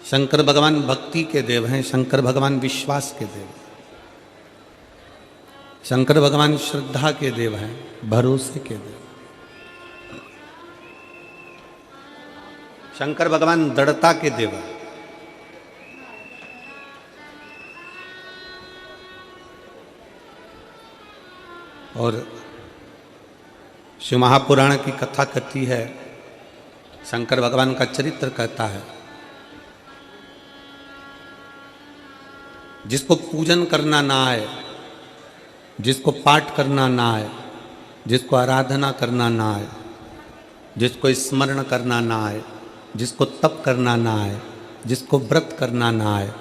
शंकर भगवान भक्ति के देव हैं, शंकर भगवान विश्वास के देव, शंकर भगवान श्रद्धा के देव हैं, भरोसे के देव। शंकर भगवान दृढ़ता के देव हैं। और शिव महापुराण की कथा कहती है, शंकर भगवान का चरित्र कहता है, जिसको पूजन करना ना आए, जिसको पाठ करना ना आए, जिसको आराधना करना ना आए, जिसको स्मरण करना ना आए, जिसको तप करना ना आए, जिसको व्रत करना ना आए,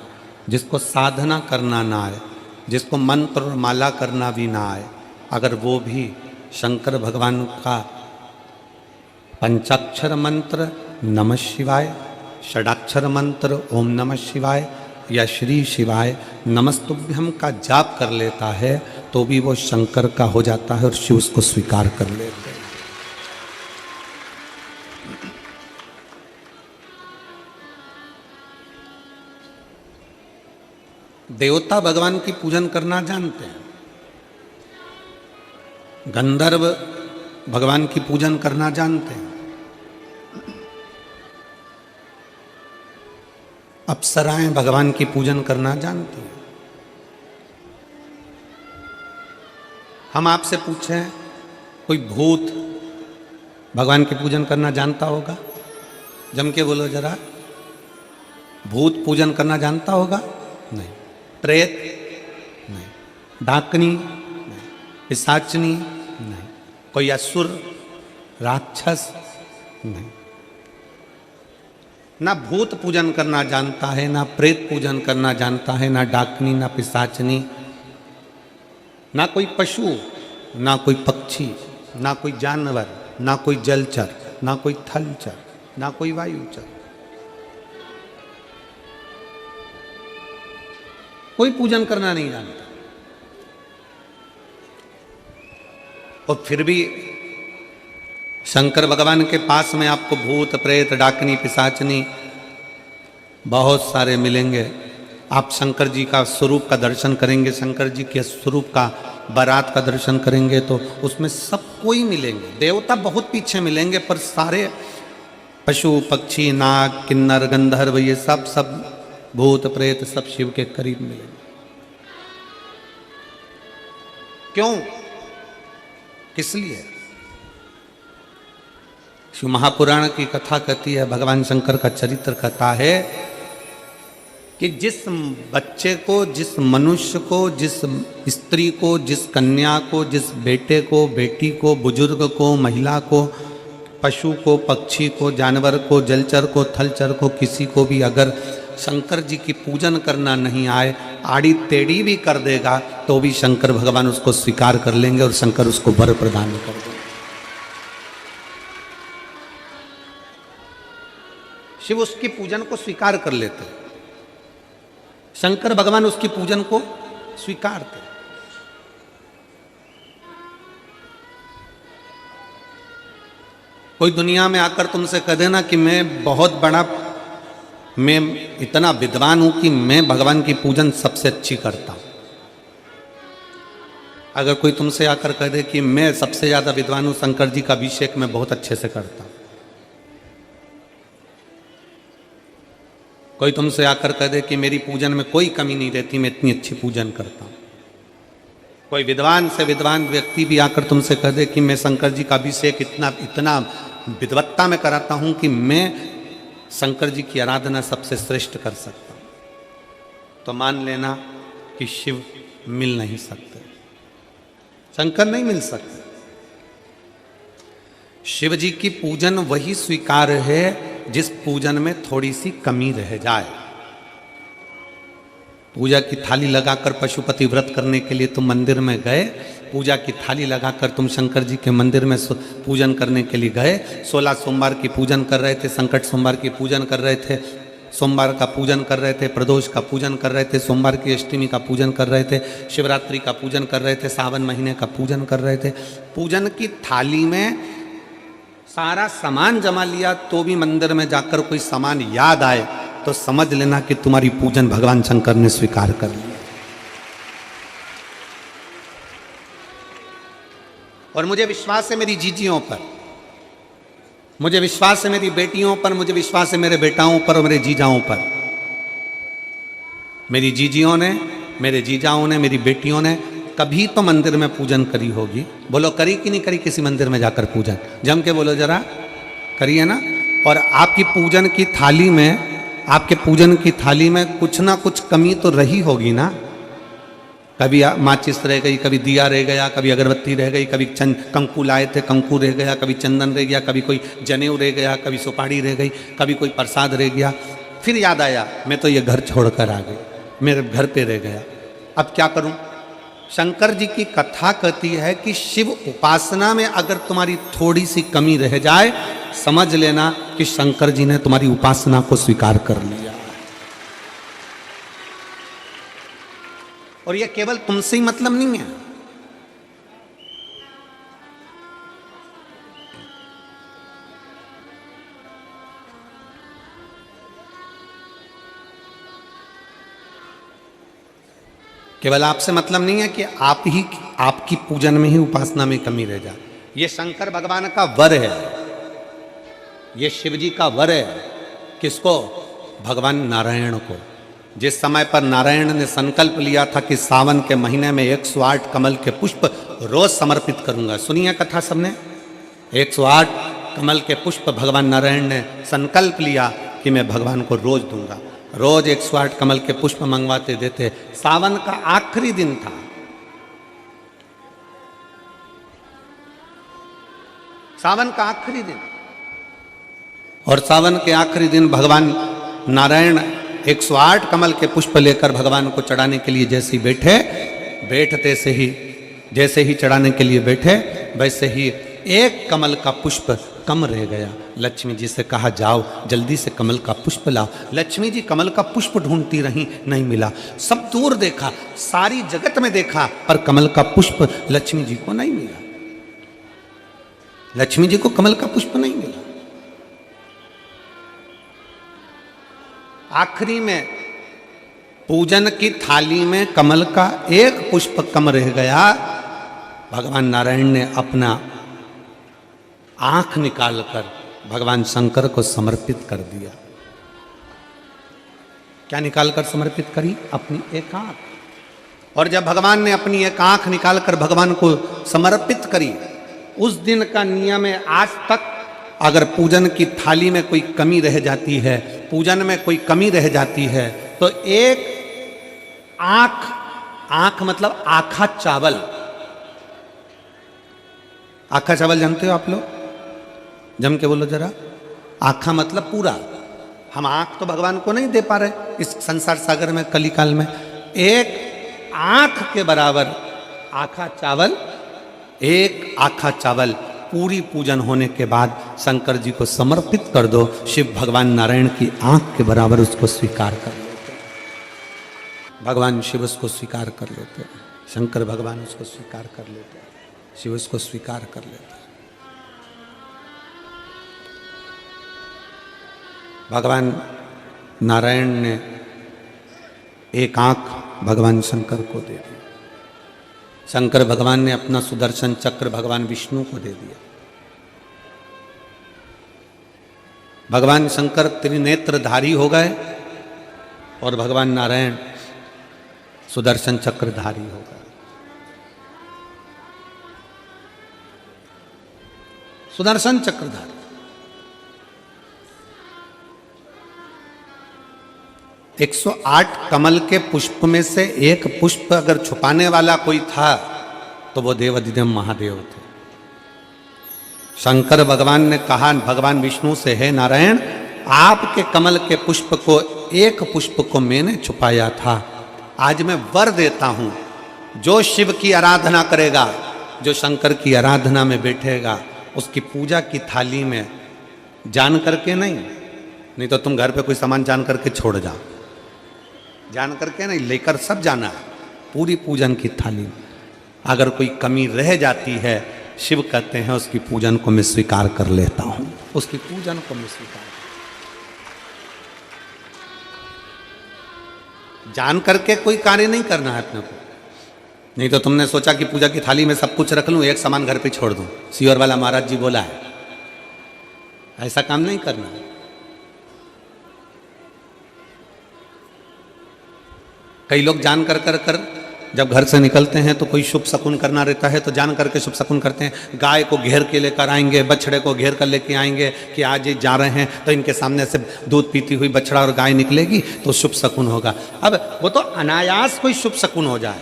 जिसको साधना करना ना आए, जिसको मंत्र और माला करना भी ना आए, अगर वो भी शंकर भगवान का पंचाक्षर मंत्र नमः शिवाय, षडाक्षर मंत्र ओम नमः शिवाय या श्री शिवाय नमस्तुभ्यम का जाप कर लेता है तो भी वो शंकर का हो जाता है और शिव उसको स्वीकार कर लेते हैं। देवता भगवान की पूजन करना जानते हैं, गंधर्व भगवान की पूजन करना जानते हैं, अप्सराएं भगवान की पूजन करना जानती हैं। हम आपसे पूछें, कोई भूत भगवान की पूजन करना जानता होगा? जम के बोलो जरा, भूत पूजन करना जानता होगा? नहीं। प्रेत? नहीं। डाकनी? नहीं। पिशाचनी? नहीं। कोई असुर राक्षस? नहीं। ना भूत पूजन करना जानता है, ना प्रेत पूजन करना जानता है, ना डाकनी, ना पिशाचनी, ना कोई पशु, ना कोई पक्षी, ना कोई जानवर, ना कोई जलचर, ना कोई थलचर, ना कोई वायुचर, कोई पूजन करना नहीं जानता। और फिर भी शंकर भगवान के पास में आपको भूत प्रेत डाकनी पिशाचनी बहुत सारे मिलेंगे। आप शंकर जी का स्वरूप का दर्शन करेंगे, शंकर जी के स्वरूप का बारात का दर्शन करेंगे तो उसमें सब कोई मिलेंगे। देवता बहुत पीछे मिलेंगे, पर सारे पशु पक्षी नाग किन्नर गंधर्व ये सब भूत प्रेत सब शिव के करीब मिलेंगे। क्यों? किस लिए? शिव महापुराण की कथा कहती है, भगवान शंकर का चरित्र कहता है कि जिस बच्चे को, जिस मनुष्य को, जिस स्त्री को, जिस कन्या को, जिस बेटे को, बेटी को, बुजुर्ग को, महिला को, पशु को, पक्षी को, जानवर को, जलचर को, थलचर को, किसी को भी अगर शंकर जी की पूजन करना नहीं आए, आड़ी टेढ़ी भी कर देगा तो भी शंकर भगवान उसको स्वीकार कर लेंगे और शंकर उसको वर प्रदान कर देंगे। शिव उसकी पूजन को स्वीकार कर लेते, शंकर भगवान उसकी पूजन को स्वीकारते। कोई दुनिया में आकर तुमसे कह देना कि मैं बहुत बड़ा, मैं इतना विद्वान हूं कि मैं भगवान की पूजन सबसे अच्छी करता हूं। अगर कोई तुमसे आकर कह दे कि मैं सबसे ज्यादा विद्वान हूं, शंकर जी का अभिषेक मैं बहुत अच्छे से करता हूं। कोई तुमसे आकर कह दे कि मेरी पूजन में कोई कमी नहीं रहती, मैं इतनी अच्छी पूजन करता हूं। कोई विद्वान से विद्वान व्यक्ति भी आकर तुमसे कह दे कि मैं शंकर जी का अभिषेक इतना विद्वत्ता में कराता हूं कि मैं शंकर जी की आराधना सबसे श्रेष्ठ कर सकता हूं, तो मान लेना कि शिव मिल नहीं सकते, शंकर नहीं मिल सकते। शिव जी की पूजन वही स्वीकार है जिस पूजन में थोड़ी सी कमी रह जाए। पूजा की थाली लगाकर पशुपति व्रत करने के लिए तुम मंदिर में गए, पूजा की थाली लगाकर तुम शंकर जी के मंदिर में पूजन करने के लिए गए, 16 सोमवार की पूजन कर रहे थे, संकट सोमवार की पूजन कर रहे थे, सोमवार का पूजन कर रहे थे, प्रदोष का पूजन कर रहे थे, सोमवार की अष्टमी का पूजन कर रहे थे, शिवरात्रि का पूजन कर रहे थे, सावन महीने का पूजन कर रहे थे। पूजन की थाली में सारा सामान जमा लिया तो भी मंदिर में जाकर कोई सामान याद आए तो समझ लेना कि तुम्हारी पूजन भगवान शंकर ने स्वीकार कर लिया। और मुझे विश्वास है मेरी जीजियों पर, मुझे विश्वास है मेरी बेटियों पर, मुझे विश्वास है मेरे बेटाओं पर और मेरे जीजाओं पर। मेरी जीजियों ने, मेरे जीजाओं ने, मेरी बेटियों ने कभी तो मंदिर में पूजन करी होगी। बोलो करी कि नहीं करी किसी मंदिर में जाकर पूजन? जम के बोलो जरा, करी है ना? और आपकी पूजन की थाली में, आपके पूजन की थाली में कुछ ना कुछ कमी तो रही होगी ना। कभी माचिस रह गई, कभी दिया रह गया, कभी अगरबत्ती रह गई, कभी कंकु लाए थे कंकु रह गया, कभी चंदन रह गया, कभी कोई जनेऊ रह गया, कभी सुपारी रह गई, कभी कोई प्रसाद रह गया। फिर याद आया मैं तो ये घर छोड़कर आ गई, मेरे घर पे रह गया, अब क्या करूं? शंकर जी की कथा कहती है कि शिव उपासना में अगर तुम्हारी थोड़ी सी कमी रह जाए, समझ लेना कि शंकर जी ने तुम्हारी उपासना को स्वीकार कर लिया। और यह केवल तुमसे ही मतलब नहीं है, केवल आपसे मतलब नहीं है कि आप ही आपकी पूजन में ही उपासना में कमी रह जाए। ये शंकर भगवान का वर है, ये शिव जी का वर है। किसको? भगवान नारायण को। जिस समय पर नारायण ने संकल्प लिया था कि सावन के महीने में 108 कमल के पुष्प रोज समर्पित करूंगा। सुनिए कथा सबने, 108 कमल के पुष्प भगवान नारायण ने संकल्प लिया कि मैं भगवान को रोज दूंगा। रोज 108 कमल के पुष्प मंगवाते देते। सावन का आखिरी दिन था, सावन का आखिरी दिन, और सावन के आखिरी दिन भगवान नारायण 108 कमल के पुष्प लेकर भगवान को चढ़ाने के लिए जैसे ही बैठते से ही जैसे ही चढ़ाने के लिए बैठे, वैसे ही एक कमल का पुष्प कम रह गया। लक्ष्मी जी से कहा जाओ जल्दी से कमल का पुष्प लाओ। लक्ष्मी जी कमल का पुष्प ढूंढती रही, नहीं मिला। सब दूर देखा, सारी जगत में देखा, पर कमल का पुष्प लक्ष्मी जी को नहीं मिला। लक्ष्मी जी को कमल का पुष्प नहीं मिला। आखिरी में पूजन की थाली में कमल का एक पुष्प कम रह गया। भगवान नारायण ने अपना आंख निकालकर भगवान शंकर को समर्पित कर दिया। क्या निकालकर समर्पित करी? अपनी एक आंख। और जब भगवान ने अपनी एक आंख निकालकर भगवान को समर्पित करी, उस दिन का नियम है आज तक अगर पूजन की थाली में कोई कमी रह जाती है, पूजन में कोई कमी रह जाती है, तो एक आंख मतलब आखा चावल। आखा चावल जानते हो आप लोग? जम के बोलो जरा। आखा मतलब पूरा। हम आंख तो भगवान को नहीं दे पा रहे इस संसार सागर में, कली काल में। एक आंख के बराबर आखा चावल, एक आखा चावल पूरी पूजन होने के बाद शंकर जी को समर्पित कर दो। शिव भगवान नारायण की आंख के बराबर उसको स्वीकार कर लेते हैं। भगवान शिव उसको स्वीकार कर लेते हैं, शंकर भगवान उसको स्वीकार कर लेते हैं, शिव उसको स्वीकार कर लेते हैं। भगवान नारायण ने एक आंख भगवान शंकर को दे दी। शंकर भगवान ने अपना सुदर्शन चक्र भगवान विष्णु को दे दिया। भगवान शंकर त्रिनेत्रधारी हो गए और भगवान नारायण सुदर्शन चक्रधारी हो गए। सुदर्शन चक्रधारी। एक 108 कमल के पुष्प में से एक पुष्प अगर छुपाने वाला कोई था तो वो देवाधिदेव महादेव थे। शंकर भगवान ने कहा भगवान विष्णु से, हे नारायण, आपके कमल के पुष्प को, एक पुष्प को मैंने छुपाया था। आज मैं वर देता हूं, जो शिव की आराधना करेगा, जो शंकर की आराधना में बैठेगा, उसकी पूजा की थाली में जान करके नहीं तो तुम घर पे कोई सामान जान करके छोड़ जाओ, जान करके नहीं, लेकर सब जाना है। पूरी पूजन की थाली में अगर कोई कमी रह जाती है, शिव कहते हैं उसकी पूजन को मैं स्वीकार कर लेता हूं, उसकी पूजन को मैं स्वीकार। जान करके कोई कार्य नहीं करना है अपने को। नहीं तो तुमने सोचा कि पूजा की थाली में सब कुछ रख लूं, एक सामान घर पे छोड़ दूं, सीवर वाला महाराज जी बोला है, ऐसा काम नहीं करना है। कई लोग जान कर जब घर से निकलते हैं तो कोई शुभ शकुन करना रहता है तो जान करके शुभ शकुन करते हैं। गाय को घेर के लेकर आएंगे, बछड़े को घेर कर लेके आएंगे कि आज ये जा रहे हैं तो इनके सामने से दूध पीती हुई बछड़ा और गाय निकलेगी तो शुभ शकुन होगा। अब वो तो अनायास कोई शुभ शकुन हो जाए,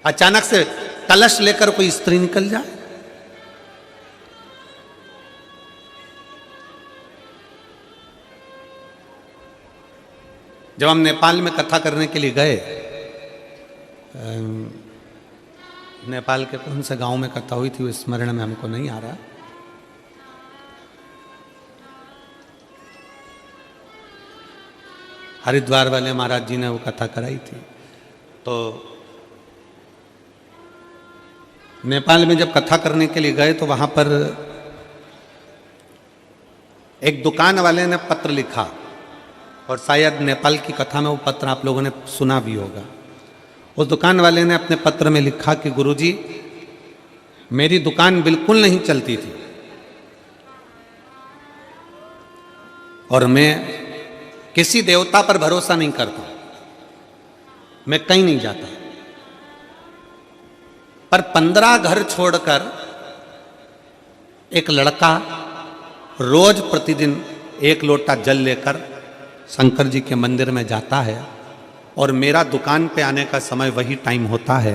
अचानक से कलश लेकर कोई स्त्री निकल जाए। जब हम नेपाल में कथा करने के लिए गए, नेपाल के कौन से गांव में कथा हुई थी वो स्मरण में हमको नहीं आ रहा, हरिद्वार वाले महाराज जी ने वो कथा कराई थी। तो नेपाल में जब कथा करने के लिए गए तो वहां पर एक दुकान वाले ने पत्र लिखा, और शायद नेपाल की कथा में वो पत्र आप लोगों ने सुना भी होगा। उस दुकान वाले ने अपने पत्र में लिखा कि गुरुजी, मेरी दुकान बिल्कुल नहीं चलती थी और मैं किसी देवता पर भरोसा नहीं करता, मैं कहीं नहीं जाता, पर 15 घर छोड़कर एक लड़का रोज प्रतिदिन 1 लोटा जल लेकर शंकर जी के मंदिर में जाता है और मेरा दुकान पे आने का समय वही टाइम होता है।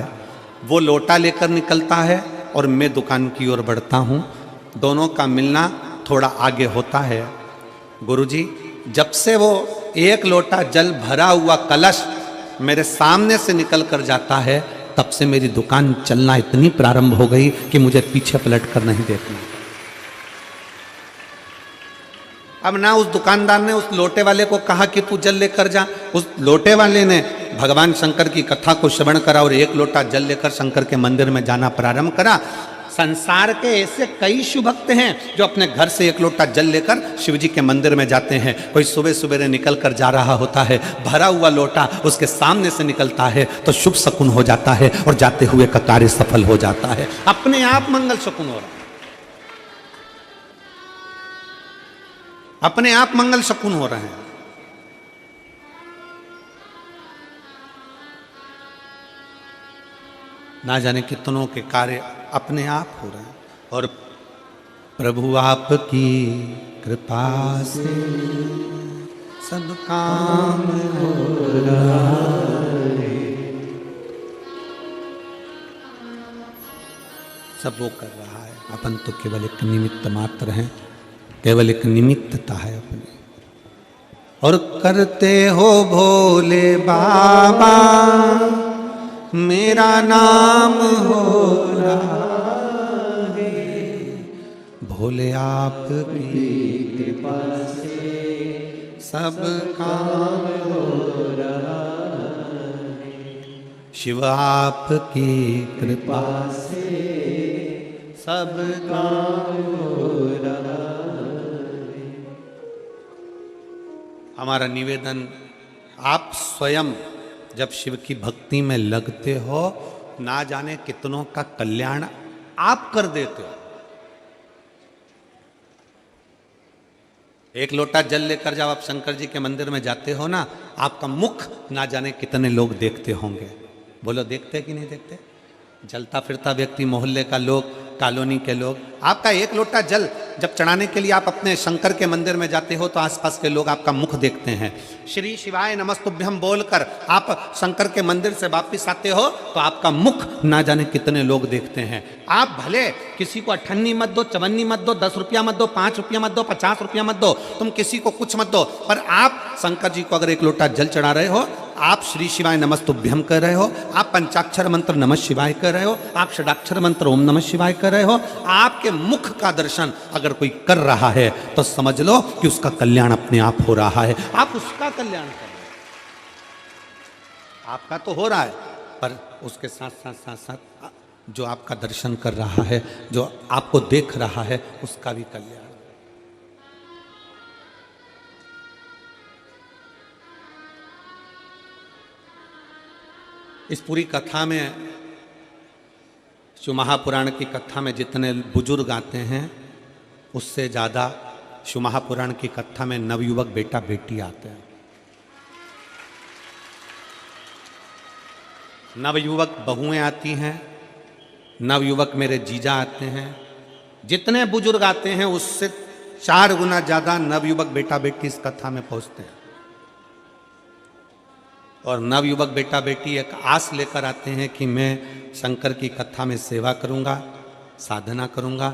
वो लोटा लेकर निकलता है और मैं दुकान की ओर बढ़ता हूँ, दोनों का मिलना थोड़ा आगे होता है। गुरुजी, जब से वो 1 लोटा जल भरा हुआ कलश मेरे सामने से निकल कर जाता है, तब से मेरी दुकान चलना इतनी प्रारंभ हो गई कि मुझे पीछे पलट कर नहीं देखना। अब ना उस दुकानदार ने उस लोटे वाले को कहा कि तू जल लेकर जा, उस लोटे वाले ने भगवान शंकर की कथा को श्रवण करा और 1 लोटा जल लेकर शंकर के मंदिर में जाना प्रारंभ करा। संसार के ऐसे कई शिव भक्त हैं जो अपने घर से 1 लोटा जल लेकर शिव जी के मंदिर में जाते हैं। कोई सुबह सुबह निकल कर जा रहा होता है, भरा हुआ लोटा उसके सामने से निकलता है तो शुभ शकुन हो जाता है और जाते हुए का कार्य सफल हो जाता है, अपने आप मंगल शकुन हो रहा है, अपने आप मंगल शकुन हो रहे हैं। ना जाने कितनों के कार्य अपने आप हो रहे हैं। और प्रभु आपकी कृपा से सब काम हो रहा है, सब वो कर रहा है, अपन तो केवल एक निमित्त मात्र हैं, केवल एक निमित्तता है अपनी। और करते हो भोले बाबा मेरा नाम हो रहा है, भोले आपकी कृपा से सब काम हो रहा है, शिव आपकी कृपा से सब काम हो रहा है। हमारा निवेदन, आप स्वयं जब शिव की भक्ति में लगते हो, ना जाने कितनों का कल्याण आप कर देते हो। 1 लोटा जल लेकर जब आप शंकर जी के मंदिर में जाते हो ना, आपका मुख ना जाने कितने लोग देखते होंगे। बोलो, देखते कि नहीं देखते? जलता फिरता व्यक्ति, मोहल्ले का लोग, कॉलोनी के लोग, आपका 1 लोटा जल जब चढ़ाने के लिए आप अपने शंकर के मंदिर में जाते हो तो आसपास के लोग आपका मुख देखते हैं। श्री शिवाय नमस्तुभ्यम बोलकर आप शंकर के मंदिर से वापिस आते हो तो आपका मुख ना जाने कितने लोग देखते हैं। आप भले किसी को 98 मत दो, 54 मत दो, 10 रुपया मत दो, 5 रुपया मत दो, 50 रुपया मत दो, तुम किसी को कुछ मत दो, पर आप शंकर जी को अगर 1 लोटा जल चढ़ा रहे हो, आप श्री शिवाय नमस्तुभ्यम कर रहे हो, आप पंचाक्षर मंत्र नमः शिवाय कर रहे हो, आप षडाक्षर मंत्र ओम नमः शिवाय कर रहे हो, आपके मुख का दर्शन अगर कोई कर रहा है तो समझ लो कि उसका कल्याण अपने आप हो रहा है। आप उसका कल्याण कर रहे हो, आपका तो हो रहा है, पर उसके साथ साथ साथ साथ जो आपका दर्शन कर रहा है, जो आपको देख रहा है, उसका भी कल्याण। इस पूरी कथा में, जो महापुराण की कथा में जितने बुजुर्ग आते हैं, उससे ज़्यादा शिव महापुराण की कथा में नवयुवक बेटा बेटी आते हैं। नवयुवक बहुएं आती हैं, नवयुवक मेरे जीजा आते हैं। जितने बुजुर्ग आते हैं उससे 4 गुना ज़्यादा नवयुवक बेटा बेटी इस कथा में पहुंचते हैं। और नवयुवक बेटा बेटी एक आस लेकर आते हैं कि मैं शंकर की कथा में सेवा करूंगा, साधना करूंगा।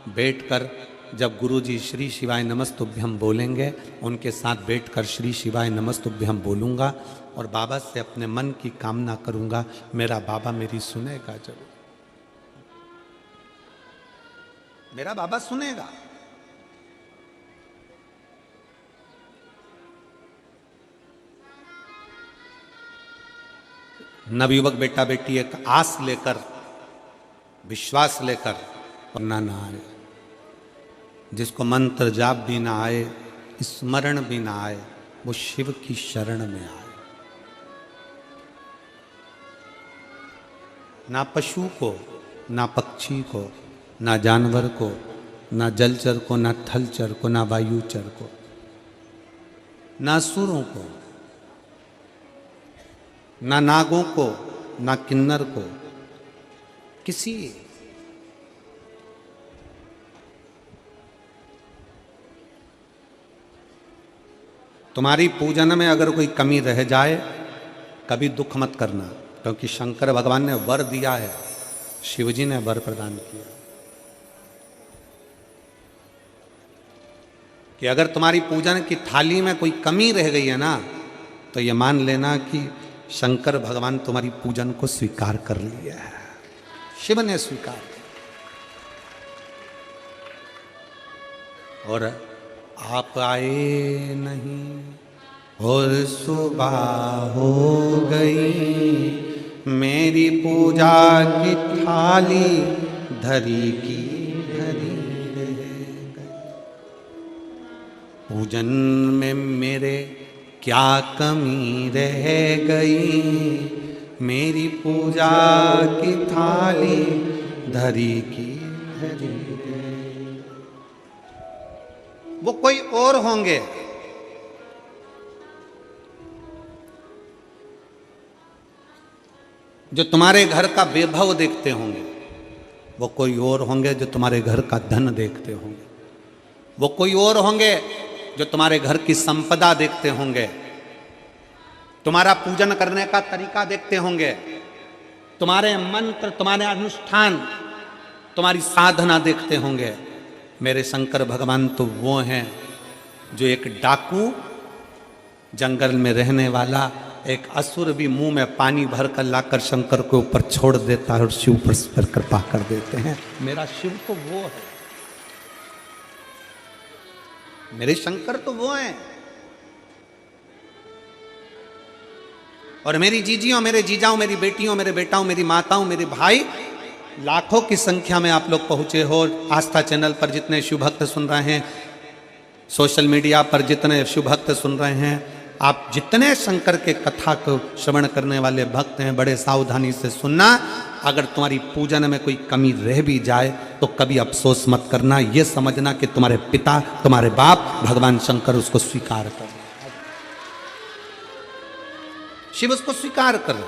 बैठकर जब गुरुजी श्री शिवाय नमस्तुभ्यम बोलेंगे, उनके साथ बैठकर श्री शिवाय नमस्तुभ्यम बोलूंगा और बाबा से अपने मन की कामना करूंगा, मेरा बाबा मेरी सुनेगा जरूर, मेरा बाबा सुनेगा। नवयुवक बेटा बेटी एक आस लेकर, विश्वास लेकर, वरना ना आए। जिसको मंत्र जाप भी ना आए, स्मरण भी ना आए, वो शिव की शरण में आए। ना पशु को, ना पक्षी को, ना जानवर को, ना जलचर को, ना थलचर को, ना वायुचर को, ना असुरों को, ना नागों को, ना किन्नर को, किसी तुम्हारी पूजन में अगर कोई कमी रह जाए, कभी दुख मत करना, क्योंकि शंकर भगवान ने वर दिया है, शिवजी ने वर प्रदान किया कि अगर तुम्हारी पूजन की थाली में कोई कमी रह गई है ना, तो ये मान लेना कि शंकर भगवान तुम्हारी पूजन को स्वीकार कर लिया है, शिव ने स्वीकार किया। और आप आए नहीं और सुबह हो गई, मेरी पूजा की थाली धरी की धरी रह गई। पूजन में मेरे क्या कमी रह गई, मेरी पूजा की थाली धरी की धरी रह गई। वो कोई और होंगे, जो तुम्हारे घर का वैभव देखते होंगे, वो कोई और होंगे जो तुम्हारे घर का धन देखते होंगे, वो कोई और होंगे जो तुम्हारे घर की संपदा देखते होंगे, तुम्हारा पूजन करने का तरीका देखते होंगे, तुम्हारे मंत्र, तुम्हारे अनुष्ठान, तुम्हारी साधना देखते होंगे। मेरे शंकर भगवान तो वो हैं जो एक डाकू, जंगल में रहने वाला एक असुर भी मुंह में पानी भर कर लाकर शंकर के ऊपर छोड़ देता है और शिव पर कृपा कर देते हैं। मेरा शिव तो वो है, मेरे शंकर तो वो हैं। और मेरी जीजियों, मेरे जीजाओं, मेरी बेटियों, मेरे बेटाओं, मेरी माताओं, मेरे भाई, लाखों की संख्या में आप लोग पहुंचे हो। आस्था चैनल पर जितने शिव भक्त सुन रहे हैं, सोशल मीडिया पर जितने शिव भक्त सुन रहे हैं, आप जितने शंकर के कथा को श्रवण करने वाले भक्त हैं, बड़े सावधानी से सुनना। अगर तुम्हारी पूजन में कोई कमी रह भी जाए तो कभी अफसोस मत करना, ये समझना कि तुम्हारे पिता, तुम्हारे बाप भगवान शंकर उसको स्वीकार कर, शिव उसको स्वीकार कर।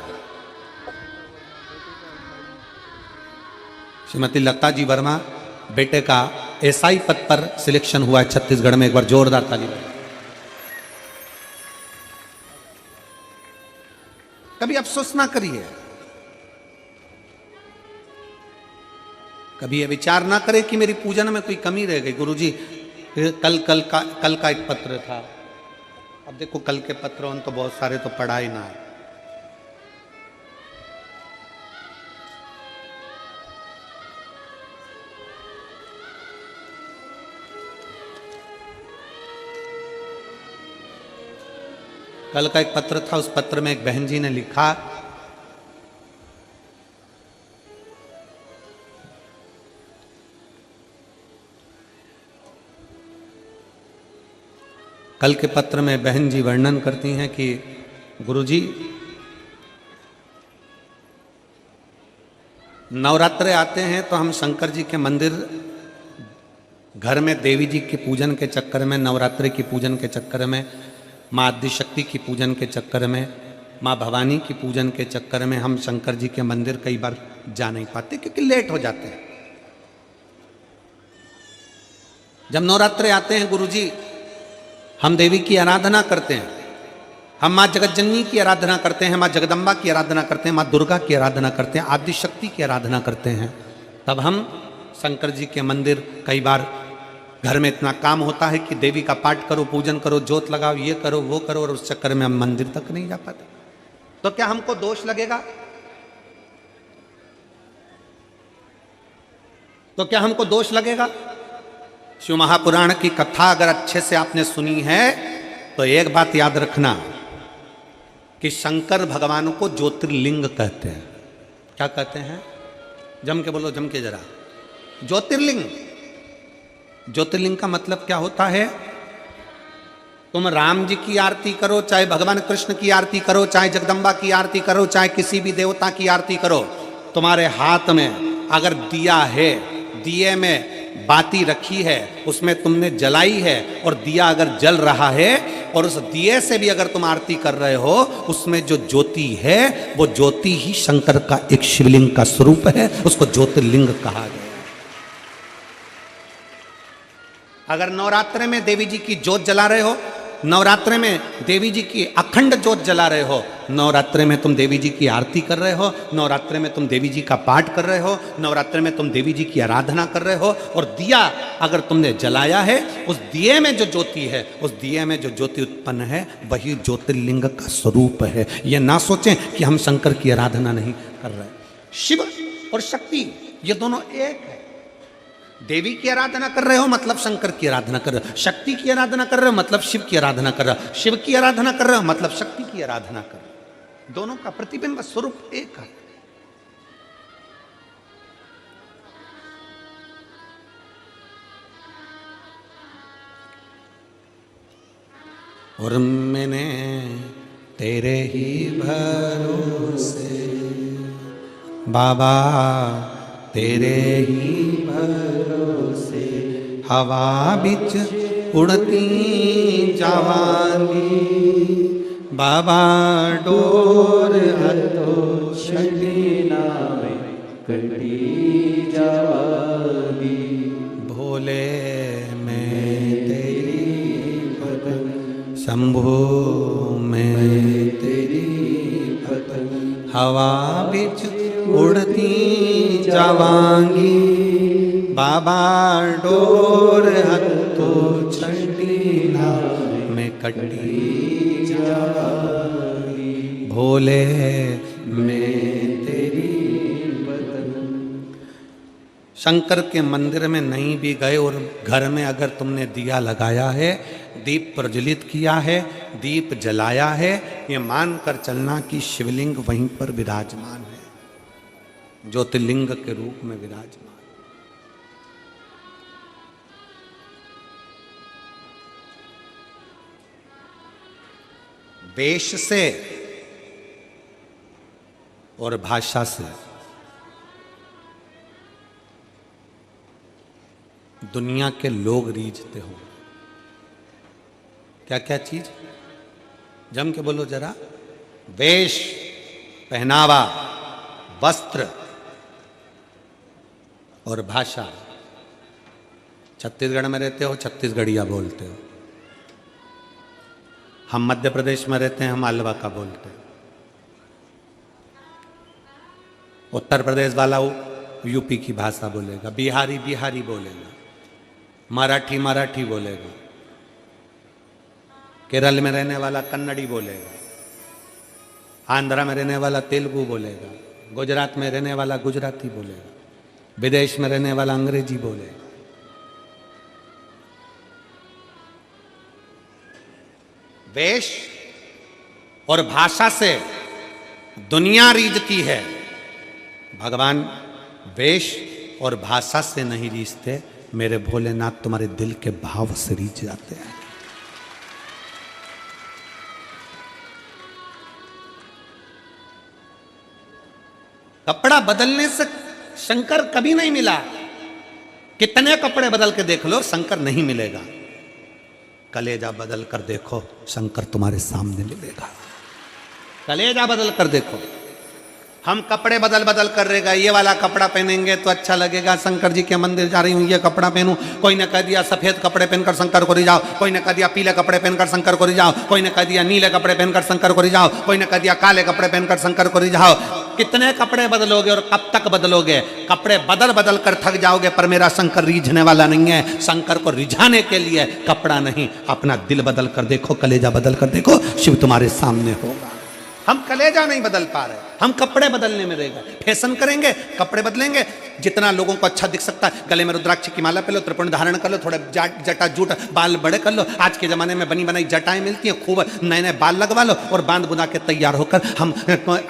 श्रीमती लता जी वर्मा बेटे का एसआई पद पर सिलेक्शन हुआ है छत्तीसगढ़ में, एक बार जोरदार ताली बजाएं। कभी अफसोस ना करिए, कभी ये विचार ना करें कि मेरी पूजन में कोई कमी रह गई। गुरुजी कल का एक पत्र था, अब देखो कल के पत्र तो बहुत सारे तो पढ़ा ही ना है। कल का एक पत्र था, उस पत्र में एक बहन जी ने लिखा, कल के पत्र में बहन जी वर्णन करती हैं कि गुरुजी नवरात्रे आते हैं तो हम शंकर जी के मंदिर घर में देवी जी के पूजन के चक्कर में, नवरात्रि की पूजन के चक्कर में, माँ आदिशक्ति की पूजन के चक्कर में, माँ भवानी की पूजन के चक्कर में हम शंकर जी के मंदिर कई बार जा नहीं पाते क्योंकि लेट हो जाते हैं। जब नवरात्रे आते हैं गुरुजी, हम देवी की आराधना करते हैं, हम माँ जगतजननी की आराधना करते हैं, माँ जगदम्बा की आराधना करते हैं, माँ दुर्गा की आराधना करते हैं, आदिशक्ति की आराधना करते हैं। तब हम शंकर जी के मंदिर, कई बार घर में इतना काम होता है कि देवी का पाठ करो, पूजन करो, जोत लगाओ, ये करो वो करो, और उस चक्कर में हम मंदिर तक नहीं जा पाते। तो क्या हमको दोष लगेगा? तो क्या हमको दोष लगेगा? शिव महापुराण की कथा अगर अच्छे से आपने सुनी है तो एक बात याद रखना कि शंकर भगवान को ज्योतिर्लिंग कहते हैं। क्या कहते हैं? जम के बोलो, जम के जरा। ज्योतिर्लिंग। ज्योतिर्लिंग का मतलब क्या होता है? तुम राम जी की आरती करो, चाहे भगवान कृष्ण की आरती करो, चाहे जगदम्बा की आरती करो, चाहे किसी भी देवता की आरती करो, तुम्हारे हाथ में अगर दिया है, दिए में बाती रखी है, उसमें तुमने जलाई है, और दिया अगर जल रहा है और उस दिए से भी अगर तुम आरती कर रहे हो, उसमें जो ज्योति है वो ज्योति ही शंकर का एक शिवलिंग का स्वरूप है, उसको ज्योतिर्लिंग कहा गया। अगर नवरात्रे में देवी जी की ज्योत जला रहे हो, नवरात्रे में देवी जी की अखंड ज्योत जला रहे हो, नवरात्रे में तुम देवी जी की आरती कर रहे हो, नवरात्रे में तुम देवी जी का पाठ कर रहे हो, नवरात्रे में तुम देवी जी की आराधना कर रहे हो, और दिया अगर तुमने जलाया है, उस दिए में जो ज्योति है, उस दिए में जो ज्योति उत्पन्न है, वही ज्योतिर्लिंग का स्वरूप है। ये ना सोचें कि हम शंकर की आराधना नहीं कर रहे। शिव और शक्ति ये दोनों एक है। देवी की आराधना कर रहे हो मतलब शंकर की आराधना कर रहे हो, शक्ति की आराधना कर रहे हो मतलब शिव की आराधना कर रहे हो, शिव की आराधना कर रहे हो मतलब शक्ति की आराधना कर रहे हो। दोनों का प्रतिबिंब स्वरूप एक है। और मैंने तेरे ही भरोसे बाबा, तेरे ही भरोसे हवा बिच उड़ती जावांगी, बाबा डोर हथो छड़ी नावे कटी जावांगी, भोले मैं तेरी भगत, शंभो मैं तेरी भगत, हवा बिच उड़ती जावांगी, बाबा डोर हथो छड़ी नावे में कटी जावांगी, भोले मैं तेरी बदन। शंकर के मंदिर में नहीं भी गए और घर में अगर तुमने दिया लगाया है, दीप प्रज्वलित किया है, दीप जलाया है, ये मान कर चलना कि शिवलिंग वहीं पर विराजमान है, ज्योतिर्लिंग के रूप में विराजमान। वेश से और भाषा से दुनिया के लोग रीझते हो। क्या क्या चीज? जम के बोलो जरा। वेश, पहनावा, वस्त्र और भाषा। छत्तीसगढ़ में रहते हो, छत्तीसगढ़िया बोलते हो। हम मध्य प्रदेश में रहते हैं, हम अलवा का बोलते हैं। उत्तर प्रदेश वाला यूपी की भाषा बोलेगा, बिहारी बिहारी बोलेगा, मराठी मराठी बोलेगा, केरल में रहने वाला कन्नड़ी बोलेगा, आंध्रा में रहने वाला तेलुगु बोलेगा, गुजरात में रहने वाला गुजराती बोलेगा, विदेश में रहने वाला अंग्रेजी बोलेगा। वेश और भाषा से दुनिया रीझती है, भगवान वेश और भाषा से नहीं रीझते, मेरे भोलेनाथ तुम्हारे दिल के भाव से रीझ जाते हैं। कपड़ा बदलने से शंकर कभी नहीं मिला। कितने कपड़े बदल के देख लो, शंकर नहीं मिलेगा। कलेजा बदल कर देखो, शंकर तुम्हारे सामने मिलेगा। कलेजा बदल कर देखो। हम कपड़े बदल बदल कर रहेगा, ये वाला कपड़ा पहनेंगे तो अच्छा लगेगा, शंकर जी के मंदिर जा रही हूँ ये कपड़ा पहनूं। कोई ने कह दिया सफेद कपड़े पहनकर शंकर को रिझाओ, कोई ने कह दिया पीले कपड़े पहनकर शंकर को रिझाओ, कोई ने कह दिया नीले कपड़े पहनकर शंकर को रिझाओ, कोई ने कह दिया काले कपड़े पहनकर शंकर को रिझाओ। कितने कपड़े बदलोगे और कब तक बदलोगे? कपड़े बदल बदल कर थक जाओगे, पर मेरा शंकर रिझने वाला नहीं है। शंकर को रिझाने के लिए कपड़ा नहीं, अपना दिल बदल कर देखो, कलेजा बदल कर देखो, शिव तुम्हारे सामने होगा। हम कलेजा नहीं बदल पा रहे, हम कपड़े बदलने में रहेगा। फैशन करेंगे, कपड़े बदलेंगे, जितना लोगों को अच्छा दिख सकता है। गले में रुद्राक्ष की माला पहन लो, त्रिपुंड धारण कर लो, थोड़ा जटा जूट बाल बड़े कर लो। आज के ज़माने में बनी बनाई जटाएं मिलती हैं, खूब नए नए बाल लगवा लो और बांध बुना के तैयार होकर हम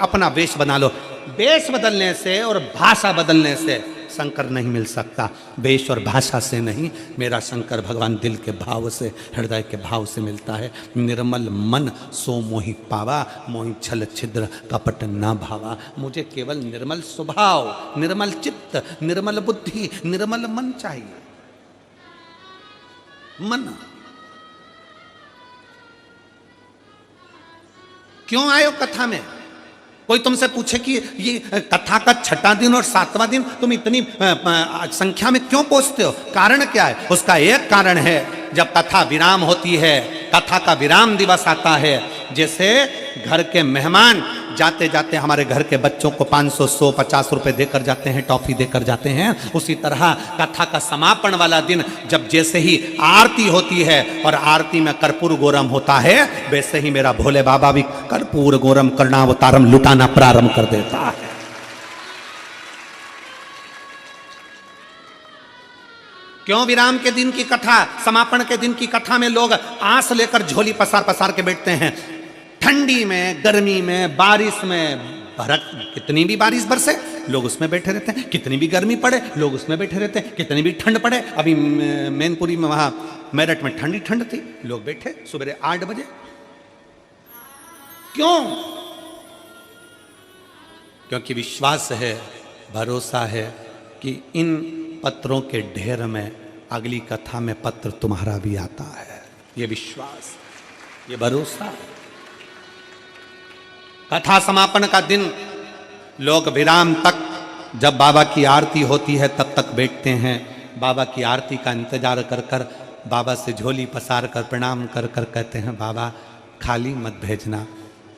अपना वेश बना लो। वेश बदलने से और भाषा बदलने से शंकर नहीं मिल सकता। वेश और भाषा से नहीं, मेरा शंकर भगवान दिल के भाव से, हृदय के भाव से मिलता है। निर्मल मन सो मोहि पावा, मोहि छल छिद्र कपट ना भावा। मुझे केवल निर्मल स्वभाव, निर्मल चित्त, निर्मल बुद्धि, निर्मल मन चाहिए। मन। क्यों आयो कथा में? कोई तुमसे पूछे कि ये कथा का 6वां दिन और 7वां दिन तुम इतनी संख्या में क्यों पहुंचते हो? कारण क्या है? उसका एक कारण है, जब कथा विराम होती है, कथा का विराम दिवस आता है, जैसे घर के मेहमान जाते जाते हमारे घर के बच्चों को 500, 100, 50 रुपए देकर जाते हैं, टॉफी देकर जाते हैं, उसी तरह कथा का समापन वाला दिन जब जैसे ही आरती होती है और आरती में कर्पूर गौरम होता है, वैसे ही मेरा भोले बाबा भी कर्पूर गौरम कर्णावतारम लुटाना प्रारंभ कर देता है। क्यों विराम के दिन की कथा, समापन के दिन की कथा में लोग आंस लेकर झोली पसार पसार के बैठते हैं? ठंडी में, गर्मी में, बारिश में, कितनी भी बारिश बरसे लोग उसमें बैठे रहते हैं, कितनी भी गर्मी पड़े लोग उसमें बैठे रहते हैं, कितनी भी ठंड पड़े। अभी मैनपुरी में, वहां मेरठ में ठंडी ठंड थी, लोग बैठे सुबह 8 बजे। क्यों? क्योंकि विश्वास है, भरोसा है कि इन पत्रों के ढेर में अगली कथा में पत्र तुम्हारा भी आता है। ये विश्वास, ये भरोसा है। कथा समापन का दिन लोग विराम तक, जब बाबा की आरती होती है तब तक बैठते हैं। बाबा की आरती का इंतजार कर कर, बाबा से झोली पसार कर प्रणाम कर कर कहते हैं, बाबा खाली मत भेजना,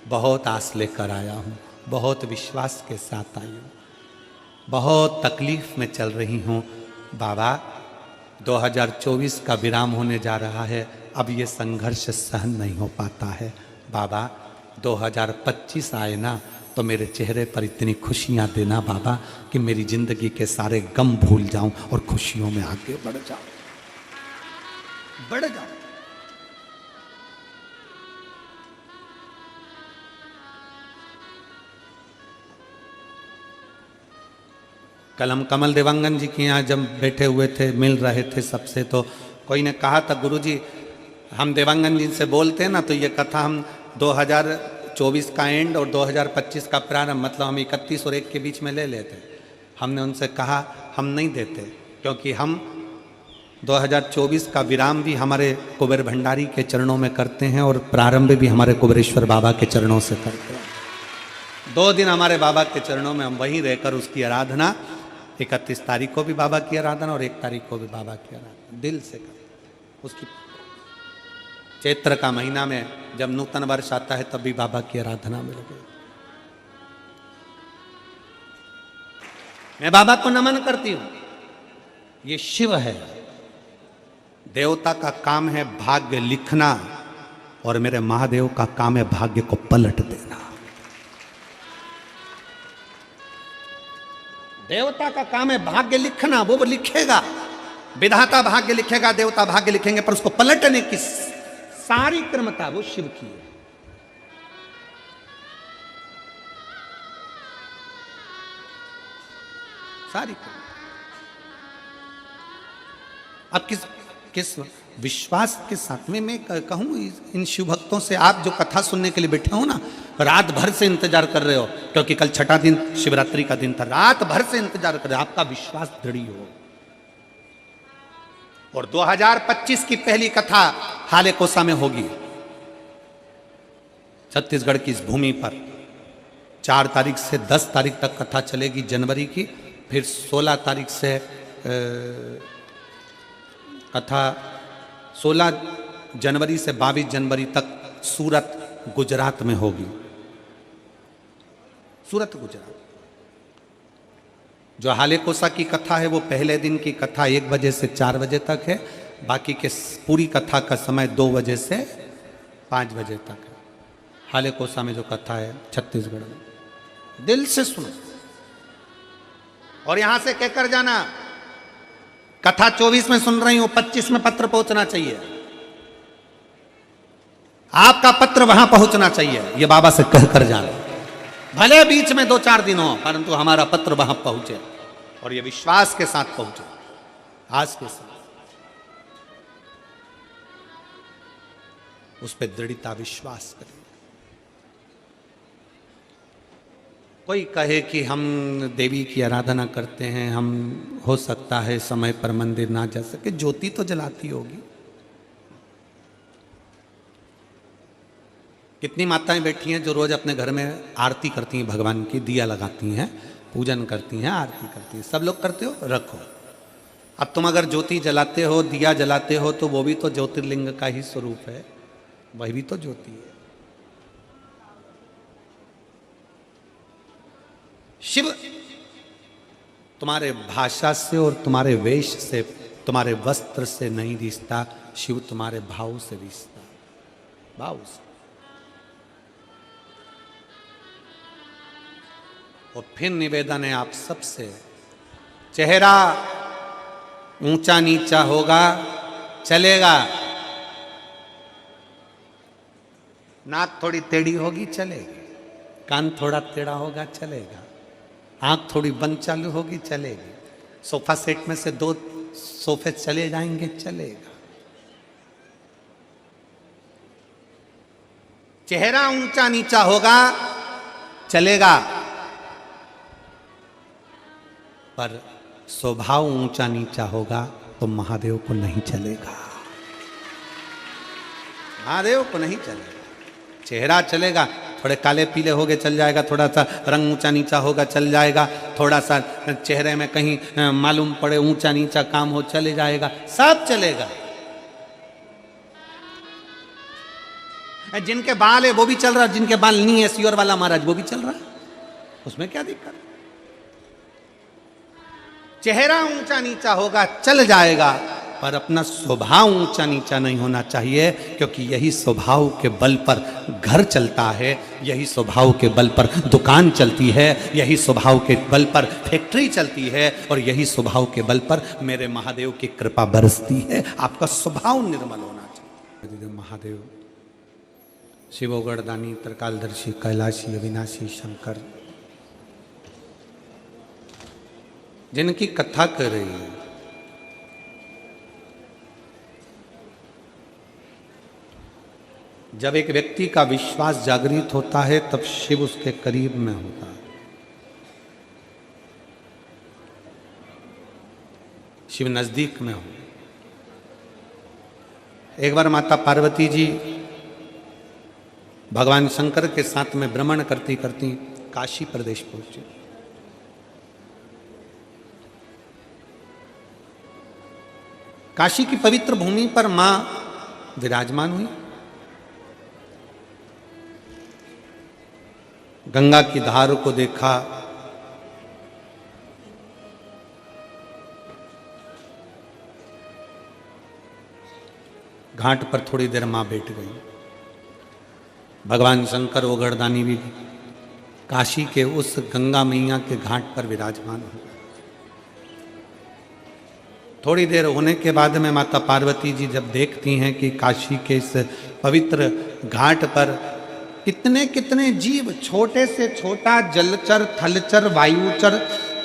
बहुत आस लेकर आया हूँ, बहुत विश्वास के साथ आई हूँ, बहुत तकलीफ में चल रही हूँ। बाबा 2024 का विराम होने जा रहा है, अब ये संघर्ष सहन नहीं हो पाता है। बाबा 2025 आए ना तो मेरे चेहरे पर इतनी खुशियाँ देना बाबा कि मेरी जिंदगी के सारे गम भूल जाऊं और खुशियों में आगे बढ़ जाऊं, बढ़ जाऊं। कल हम कमल देवांगन जी के यहाँ जब बैठे हुए थे, मिल रहे थे सबसे, तो कोई ने कहा था, गुरुजी हम देवांगन जी से बोलते हैं ना तो ये कथा हम 2024 का एंड और 2025 का प्रारंभ, मतलब हम 31 और 1 के बीच में ले लेते। हमने उनसे कहा हम नहीं देते, क्योंकि हम 2024 का विराम भी हमारे कुबेर भंडारी के चरणों में करते हैं और प्रारंभ भी हमारे कुबेरेश्वर बाबा के चरणों से करते हैं। 2 दिन हमारे बाबा के चरणों में हम वहीं रहकर उसकी आराधना, 31 तारीख को भी बाबा की आराधना और 1 तारीख को भी बाबा की आराधना दिल से करें। उसकी चैत्र का महीना में जब नूतन वर्ष आता है तब भी बाबा की आराधना में लगे। मैं बाबा को नमन करती हूं। ये शिव है, देवता का काम है भाग्य लिखना और मेरे महादेव का काम है भाग्य को पलट देना। देवता का काम है भाग्य लिखना, वो लिखेगा, विधाता भाग्य लिखेगा, देवता भाग्य लिखेंगे, पर उसको पलटने की सारी क्रमता वो शिव की है। सारी अब किस विश्वास के साथ में मैं कहूं इन शिव भक्तों से, आप जो कथा सुनने के लिए बैठे हो ना, रात भर से इंतजार कर रहे हो, क्योंकि कल छठा दिन शिवरात्रि का दिन था, रात भर से इंतजार कर रहे हो, आपका विश्वास दृढ़ हो। और 2025 की पहली कथा हाले कोसा में होगी, छत्तीसगढ़ की इस भूमि पर। 4 तारीख से 10 तारीख तक कथा चलेगी जनवरी की, फिर 16 तारीख से कथा 16 जनवरी से 22 जनवरी तक सूरत गुजरात में होगी। सूरत गुजरात। जो हाले कोसा की कथा है वो पहले दिन की कथा 1 बजे से 4 बजे तक है, बाकी के पूरी कथा का समय 2 बजे से 5 बजे तक है। हाले कोसा में जो कथा है छत्तीसगढ़ में, दिल से सुनो और यहां से कहकर जाना, कथा 24 में सुन रही हूं, 25 में पत्र पहुंचना चाहिए, आपका पत्र वहां पहुंचना चाहिए, ये बाबा से कहकर जाना। भले बीच में 2-4 दिन हो, परंतु हमारा पत्र वहां पहुंचे और ये विश्वास के साथ पहुंचे, आज के साथ उस पर दृढ़ता विश्वास करें। कोई कहे कि हम देवी की आराधना करते हैं, हम हो सकता है समय पर मंदिर ना जा सके, ज्योति तो जलाती होगी। कितनी माताएं बैठी हैं जो रोज अपने घर में आरती करती हैं, भगवान की दिया लगाती हैं, पूजन करती हैं, आरती करती हैं। सब लोग करते हो, रखो। अब तुम अगर ज्योति जलाते हो, दिया जलाते हो, तो वो भी तो ज्योतिर्लिंग का ही स्वरूप है, वही भी तो ज्योति है। शिव तुम्हारे भाषा से और तुम्हारे वेश से, तुम्हारे वस्त्र से नहीं रिश्ता, शिव तुम्हारे भाव से रिश्ता, भाव से। और फिर निवेदन है आप सबसे, चेहरा ऊंचा नीचा होगा चलेगा, नाक थोड़ी टेढ़ी होगी चलेगी, कान थोड़ा टेढ़ा होगा चलेगा, आंख थोड़ी बंद चालू होगी चलेगी, सोफा सेट में से 2 सोफे चले जाएंगे चलेगा। चेहरा ऊंचा नीचा होगा चलेगा, पर स्वभाव ऊंचा नीचा होगा तो महादेव को नहीं चलेगा, महादेव को नहीं चलेगा। चेहरा चलेगा, थोड़े काले पीले होगे चल जाएगा, थोड़ा सा रंग ऊंचा नीचा होगा चल जाएगा, थोड़ा सा चेहरे में कहीं मालूम पड़े ऊंचा नीचा काम हो चले जाएगा, सब चलेगा। जिनके बाल है वो भी चल रहा, जिनके बाल नहीं है सियोर वाला महाराज वो भी चल रहा, उसमें क्या दिक्कत। चेहरा ऊंचा नीचा होगा चल जाएगा, पर अपना स्वभाव ऊंचा नीचा नहीं होना चाहिए, क्योंकि यही स्वभाव के बल पर घर चलता है, यही स्वभाव के बल पर दुकान चलती है, यही स्वभाव के बल पर फैक्ट्री चलती है, और यही स्वभाव के बल पर मेरे महादेव की कृपा बरसती है। आपका स्वभाव निर्मल होना चाहिए। महादेव शिवोगढ़दानी, त्रिकालदर्शी, कैलाशी, अविनाशी, शंकर, जिनकी कथा कर रही है, जब एक व्यक्ति का विश्वास जागृत होता है तब शिव उसके करीब में होता है। शिव नजदीक में हो। एक बार माता पार्वती जी भगवान शंकर के साथ में भ्रमण करती करती काशी प्रदेश पहुंचे। काशी की पवित्र भूमि पर मां विराजमान हुई। गंगा की धार को देखा, घाट पर थोड़ी देर मां बैठ गई। भगवान शंकर ओगढ़दानी भी काशी के उस गंगा मैया के घाट पर विराजमान हो। थोड़ी देर होने के बाद में माता पार्वती जी जब देखती हैं कि काशी के इस पवित्र घाट पर कितने कितने जीव, छोटे से छोटा जलचर, थलचर, वायुचर,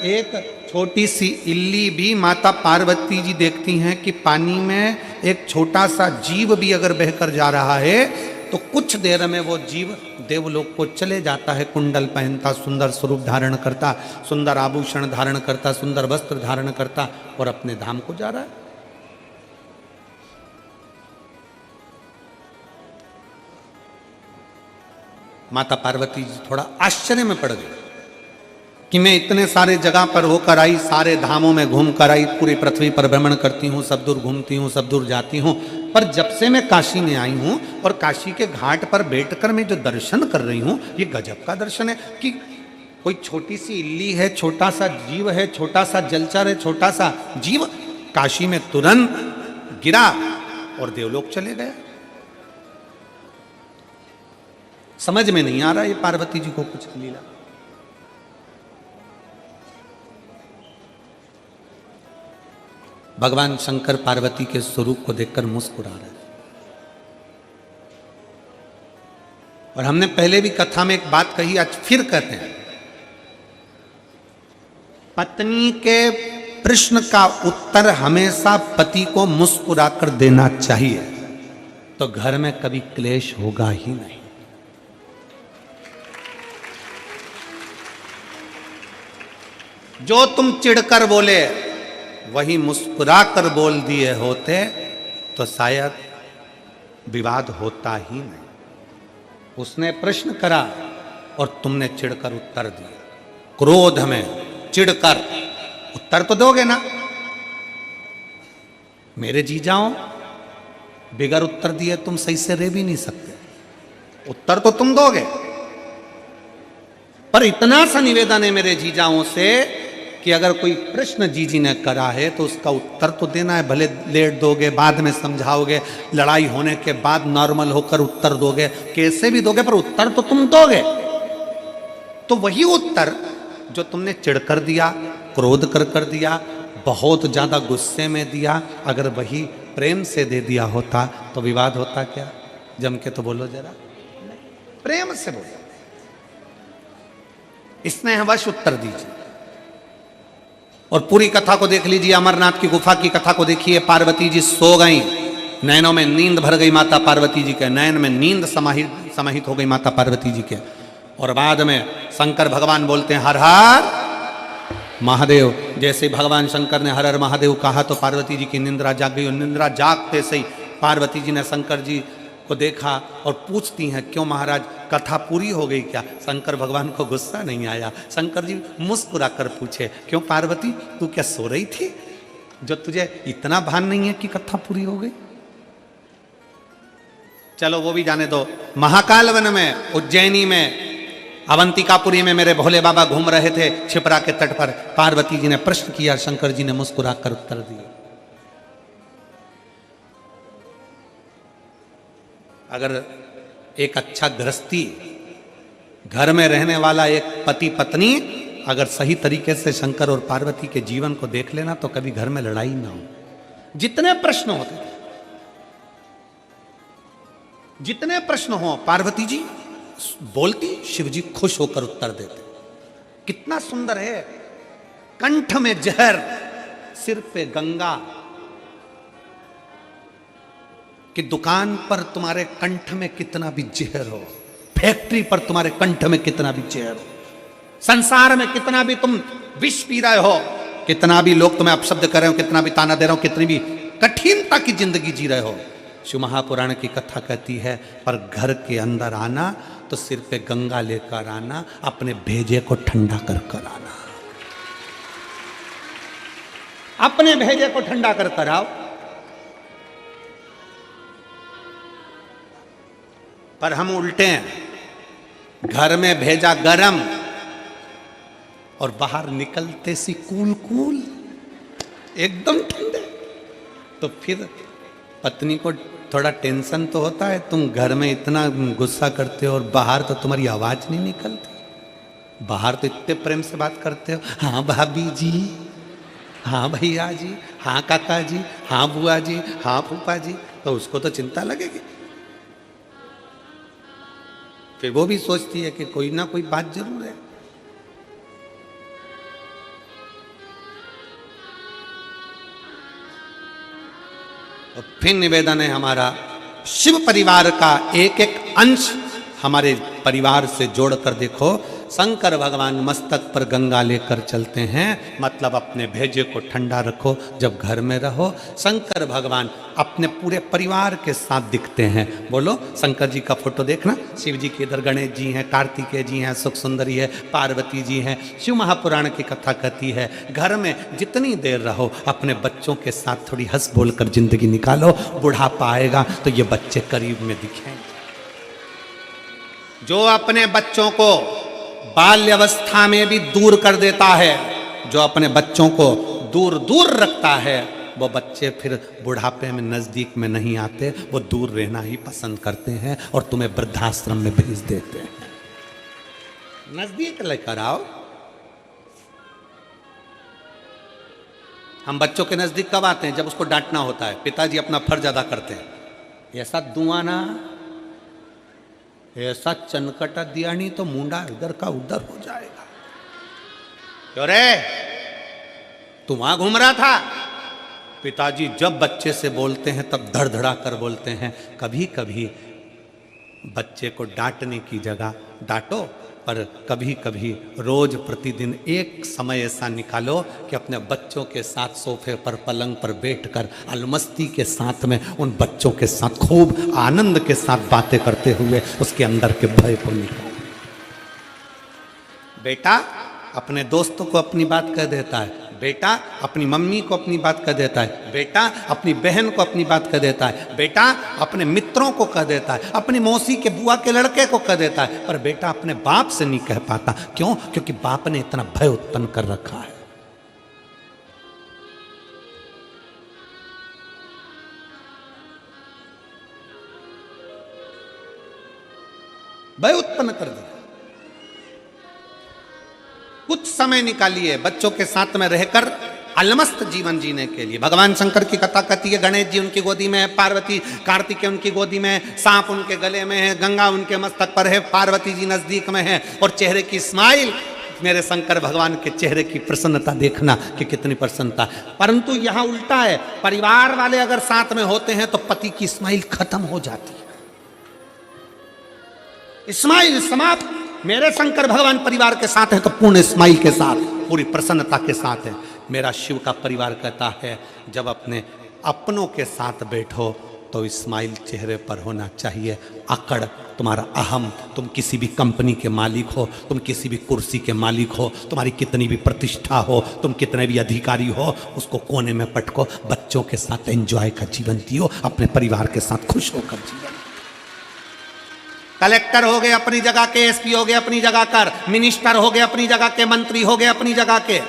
एक छोटी सी इल्ली भी माता पार्वती जी देखती हैं कि पानी में एक छोटा सा जीव भी अगर बहकर जा रहा है तो कुछ देर में वो जीव देवलोक को चले जाता है, कुंडल पहनता, सुंदर स्वरूप धारण करता, सुंदर आभूषण धारण करता, सुंदर वस्त्र धारण करता और अपने धाम को जा रहा है। माता पार्वती जी थोड़ा आश्चर्य में पड़ गई कि मैं इतने सारे जगह पर होकर आई, सारे धामों में घूम कर आई, पूरी पृथ्वी पर भ्रमण करती हूँ, सब दूर घूमती हूँ, सब दूर जाती हूँ, पर जब से मैं काशी में आई हूँ और काशी के घाट पर बैठकर मैं जो दर्शन कर रही हूँ, ये गजब का दर्शन है कि कोई छोटी सी इल्ली है, छोटा सा जीव है, छोटा सा जलचर है, छोटा सा जीव काशी में तुरंत गिरा और देवलोक चले गया। समझ में नहीं आ रहा ये पार्वती जी को कुछ लीला। भगवान शंकर पार्वती के स्वरूप को देखकर मुस्कुरा रहे। और हमने पहले भी कथा में एक बात कही, आज फिर कहते हैं, पत्नी के प्रश्न का उत्तर हमेशा पति को मुस्कुराकर देना चाहिए, तो घर में कभी क्लेश होगा ही नहीं। जो तुम चिढ़कर बोले वही मुस्कुराकर बोल दिए होते तो शायद विवाद होता ही नहीं। उसने प्रश्न करा और तुमने चिढ़कर उत्तर दिया। क्रोध में चिढ़कर उत्तर तो दोगे ना। मेरे जीजाओं, बिगर उत्तर दिए तुम सही से रह भी नहीं सकते, उत्तर तो तुम दोगे। पर इतना सा निवेदन है मेरे जीजाओं से कि अगर कोई प्रश्न जीजी ने करा है तो उसका उत्तर तो देना है। भले लेट दोगे, बाद में समझाओगे, लड़ाई होने के बाद नॉर्मल होकर उत्तर दोगे, कैसे भी दोगे, पर उत्तर तो तुम दोगे। तो वही उत्तर जो तुमने चिढ़कर दिया, क्रोध कर दिया, बहुत ज्यादा गुस्से में दिया, अगर वही प्रेम से दे दिया होता तो विवाद होता क्या? जम के तो बोलो जरा, प्रेम से बोलो, स्नेहवश उत्तर दीजिए। और पूरी कथा को देख लीजिए, अमरनाथ की गुफा की कथा को देखिए। पार्वती जी सो गई, नैनों में नींद भर गई माता पार्वती जी के, नयन में नींद समाहित हो गई माता पार्वती जी के। और बाद में शंकर भगवान बोलते हैं हर हर महादेव। जैसे भगवान शंकर ने हर हर महादेव कहा तो पार्वती जी की निंद्रा जाग गई। और निंद्रा जागते से ही पार्वती जी ने शंकर जी को देखा और पूछती हैं, क्यों महाराज, कथा पूरी हो गई क्या? शंकर भगवान को गुस्सा नहीं आया। शंकर जी मुस्कुरा कर पूछे, क्यों पार्वती, तू क्या सो रही थी जो तुझे इतना भान नहीं है कि कथा पूरी हो गई? चलो वो भी जाने दो। महाकाल वन में, उज्जैनी में, अवंतिकापुरी में मेरे भोले बाबा घूम रहे थे छिपरा के तट पर। पार्वती जी ने प्रश्न किया, शंकर जी ने मुस्कुरा कर उत्तर दिया। अगर एक अच्छा गृहस्थी, घर में रहने वाला एक पति पत्नी अगर सही तरीके से शंकर और पार्वती के जीवन को देख लेना तो कभी घर में लड़ाई ना हो। जितने प्रश्न होते थे, जितने प्रश्न हो, पार्वती जी बोलती, शिव जी खुश होकर उत्तर देते। कितना सुंदर है, कंठ में जहर, सिर पे गंगा। कि दुकान पर तुम्हारे कंठ में कितना भी जहर हो, फैक्ट्री पर तुम्हारे कंठ में कितना भी जहर हो, संसार में कितना भी तुम विष पी रहे हो, कितना भी लोग तुम्हें अपशब्द कर रहे हो, कितना भी ताना दे रहे हो, कितनी भी कठिनता की जिंदगी जी रहे हो, शिव महापुराण की कथा कहती है, पर घर के अंदर आना तो सिर पे गंगा लेकर आना, अपने भेजे को ठंडा कर कर आना। अपने भेजे को ठंडा कर कर आओ। पर हम उल्टे हैं, घर में भेजा गरम और बाहर निकलते सी कूल कूल, एकदम ठंडे। तो फिर पत्नी को थोड़ा टेंशन तो होता है, तुम घर में इतना गुस्सा करते हो और बाहर तो तुम्हारी आवाज नहीं निकलती। बाहर तो इतने प्रेम से बात करते हो, हाँ भाभी जी, हाँ भैया जी, हाँ काका जी, हाँ बुआ जी, हाँ फूफा जी, तो उसको तो चिंता लगेगी। फिर वो भी सोचती है कि कोई ना कोई बात जरूर है। और फिर निवेदन है हमारा, शिव परिवार का एक एक अंश हमारे परिवार से जोड़कर देखो। शंकर भगवान मस्तक पर गंगा लेकर चलते हैं, मतलब अपने भेजे को ठंडा रखो जब घर में रहो। शंकर भगवान अपने पूरे परिवार के साथ दिखते हैं। बोलो, शंकर जी का फोटो देखना, शिव जी के इधर गणेश जी हैं, कार्तिकेय जी हैं, सुख सुंदरी है, पार्वती जी हैं। शिव महापुराण की कथा कहती है घर में जितनी देर रहो अपने बच्चों के साथ थोड़ी हंस बोल कर जिंदगी निकालो। बुढ़ापा आएगा तो ये बच्चे करीब में दिखेंगे। जो अपने बच्चों को बाल्यावस्था में भी दूर कर देता है, जो अपने बच्चों को दूर दूर रखता है, वो बच्चे फिर बुढ़ापे में नजदीक में नहीं आते, वो दूर रहना ही पसंद करते हैं और तुम्हें वृद्धाश्रम में भेज देते हैं। नजदीक लेकर आओ। हम बच्चों के नजदीक कब आते हैं? जब उसको डांटना होता है। पिताजी अपना फर्ज अदा करते हैं। ऐसा दुआना, ऐसा चनकटा दिया नहीं तो मुंडा इधर का उधर हो जाएगा। क्यों रे, तू वहां घूम रहा था? पिताजी जब बच्चे से बोलते हैं तब धड़धड़ा कर बोलते हैं। कभी कभी बच्चे को डांटने की जगह डांटो, पर कभी कभी रोज प्रतिदिन एक समय ऐसा निकालो कि अपने बच्चों के साथ सोफे पर पलंग पर बैठकर अलमस्ती के साथ में उन बच्चों के साथ खूब आनंद के साथ बातें करते हुए उसके अंदर के भय को निकालो। बेटा अपने दोस्तों को अपनी बात कह देता है, बेटा अपनी मम्मी को अपनी बात कह देता है, बेटा अपनी बहन को अपनी बात कह देता है, बेटा अपने मित्रों को कह देता है, अपनी मौसी के बुआ के लड़के को कह देता है, पर बेटा अपने बाप से नहीं कह पाता। क्यों? क्योंकि बाप ने इतना भय उत्पन्न कर रखा है। भय उत्पन्न कर दिया। कुछ समय निकालिए बच्चों के साथ में रहकर अलमस्त जीवन जीने के लिए। भगवान शंकर की कथा कहती है गणेश जी उनकी गोदी में है, पार्वती कार्तिकेय उनकी गोदी में है, सांप उनके गले में है, गंगा उनके मस्तक पर है, पार्वती जी नजदीक में है, और चेहरे की स्माइल, मेरे शंकर भगवान के चेहरे की प्रसन्नता देखना कि कितनी प्रसन्नता। परंतु यहां उल्टा है, परिवार वाले अगर साथ में होते हैं तो पति की स्माइल खत्म हो जाती है, स्माइल समाप्त। मेरे शंकर भगवान परिवार के साथ है तो पूर्ण स्माइल के साथ, पूरी प्रसन्नता के साथ है। मेरा शिव का परिवार कहता है जब अपने अपनों के साथ बैठो तो स्माइल चेहरे पर होना चाहिए। अकड़, तुम्हारा अहम, तुम किसी भी कंपनी के मालिक हो, तुम किसी भी कुर्सी के मालिक हो, तुम्हारी कितनी भी प्रतिष्ठा हो, तुम कितने भी अधिकारी हो, उसको कोने में पटको। बच्चों के साथ एंजॉय का जीवन जियो, अपने परिवार के साथ खुश होकर जीवन। कलेक्टर हो गए अपनी जगह के, एसपी हो गए अपनी जगह कर, मिनिस्टर हो गए अपनी जगह के, मंत्री हो गए अपनी जगह के।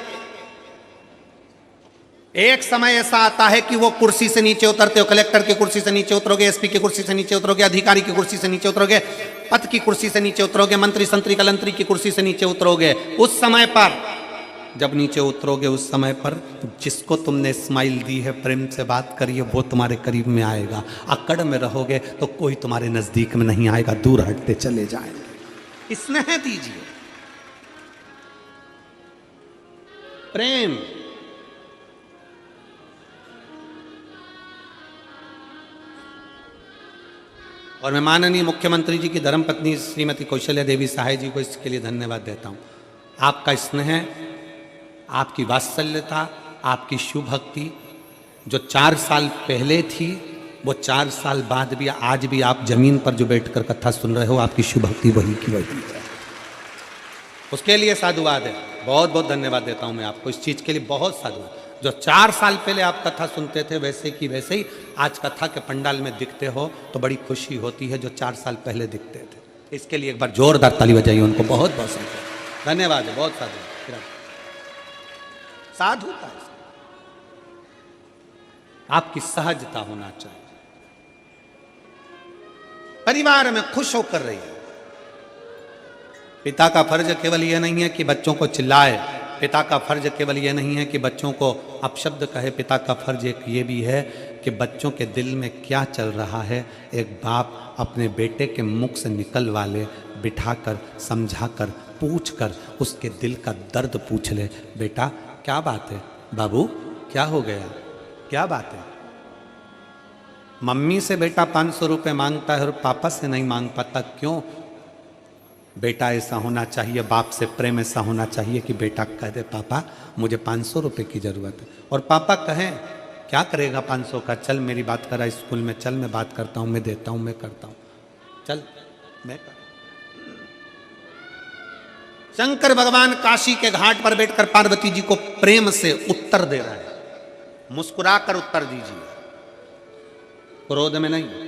एक समय ऐसा आता है कि वो कुर्सी से नीचे उतरते हो, कलेक्टर की कुर्सी से नीचे उतरोगे, एसपी की कुर्सी से नीचे उतरोगे, अधिकारी की कुर्सी से नीचे उतरोगे, पद की कुर्सी से नीचे उतरोगे, मंत्री संतरी कलंतरी की कुर्सी से नीचे उतरोगे। उस समय पर जब नीचे उतरोगे, उस समय पर जिसको तुमने स्माइल दी है, प्रेम से बात करिए, वो तुम्हारे करीब में आएगा। अकड़ में रहोगे तो कोई तुम्हारे नजदीक में नहीं आएगा, दूर हटते चले जाएंगे। स्नेह दीजिए, प्रेम। और मैं माननीय मुख्यमंत्री जी की धर्मपत्नी श्रीमती कौशल्या देवी सहाय जी को इसके लिए धन्यवाद देता हूं। आपका स्नेह, आपकी वात्सल्यता, आपकी शिव भक्ति जो 4 साल पहले थी, वो 4 साल बाद भी, आज भी आप जमीन पर जो बैठकर कथा सुन रहे हो, आपकी शिव भक्ति वही की वही है। उसके लिए साधुवाद है, बहुत बहुत धन्यवाद देता हूं मैं आपको इस चीज के लिए, बहुत साधुवाद। जो 4 साल पहले आप कथा सुनते थे वैसे की वैसे ही आज कथा के पंडाल में दिखते हो तो बड़ी खुशी होती है, जो 4 साल पहले दिखते थे। इसके लिए एक बार जोरदार ताली बजाइए उनको, बहुत बहुत धन्यवाद है, बहुत साधुवाद। साधुता, आपकी सहजता होना चाहिए। परिवार में खुश होकर रहिए। पिता का फर्ज केवल यह नहीं है कि बच्चों को चिल्लाए, पिता का फर्ज केवल यह नहीं है कि बच्चों को अपशब्द कहे, पिता का फर्ज एक ये भी है कि बच्चों के दिल में क्या चल रहा है, एक बाप अपने बेटे के मुख से निकल वाले बिठाकर, समझाकर, पूछकर उसके दिल का दर्द पूछ ले। बेटा क्या बात है, बाबू क्या हो गया, क्या बात है, मम्मी से बेटा 500 रुपये मांगता है और पापा से नहीं मांग पाता, क्यों? बेटा ऐसा होना चाहिए, बाप से प्रेम ऐसा होना चाहिए कि बेटा कह दे पापा मुझे 500 रुपये की ज़रूरत है, और पापा कहें क्या करेगा 500 का, चल मेरी बात करा स्कूल में, चल मैं बात करता हूँ, मैं देता हूँ, मैं करता हूँ, चल मैं कर। शंकर भगवान काशी के घाट पर बैठकर पार्वती जी को प्रेम से उत्तर दे रहे हैं, मुस्कुरा कर उत्तर दीजिए, क्रोध में नहीं।